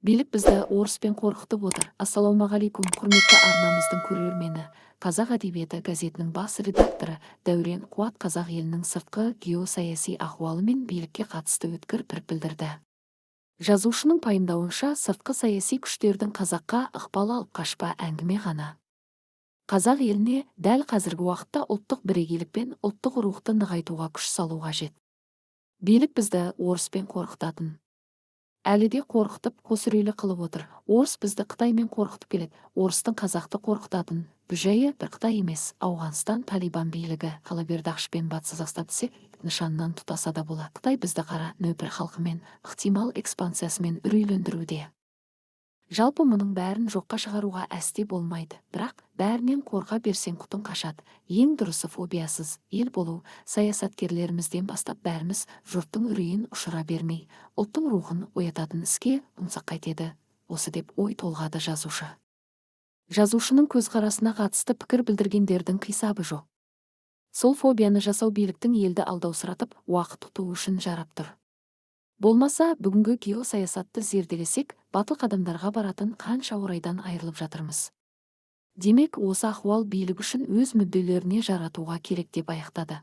Билік бізді орыспен қорқытып отыр. Ассалаумағалейкум, құрметті арнамыздың көрермені. Қазақ әдебиеті газетінің бас редакторы Дәурен Қуат қазақ елінің сыртқы геосаяси ахуалы мен билікке қатысты өткір пікір білдірді. Жазушының пайымдауынша, сыртқы саяси күштердің қазаққа ықпалы алып қашпа әңгіме ғана. Қазақ еліне дәл қазіргі уақытта ұлттық бірегейлік пен ұлттық рухты нығайтуға күш салу қажет. Билік бізді орыспен қорқытатын. Әлі де қорқытып, қос үрейлі қылып отыр. Орыс бізді Қытаймен қорқытып келеді. Орыстың қазақты қорқытатын бүжәйі бір Қытай емес, Ауғанстан Талибан билігі. Қала берді Ақш пен Батыс Қазақстан тісек нышанынан тұтаса да болады. Қытай бізді қара нөпір халқымен, ықтимал экспансиясымен үрейлендіруде. Жалпы мұның бәрін жоққа шығаруға әсте болмайды, бірақ бәрінен қорқа берсең құтың қашады. Ең дұрысы фобиясыз ел болу. Саясаткерлерімізден бастап бәріміз жұрттың үрейін ұшыра бермей, ұлттың рухын оятатын іске ұмсақ қайтеді. Осы деп ой толғады жазушы. Жазушының көзқарасына қатысты пікір білдіргендердің қисабы жоқ. Сол фобияны жасау биліктің елді алдаусыратып, уақыт ұту үшін жарап тұр. Болмаса, бүгінгі геосаясатты зерделесек, батыл қадамдарға баратын қанша орайдан айырылып жатырмыз. Демек, осы ахуал билік үшін өз мүдделеріне жаратуға керек деп аяқтады.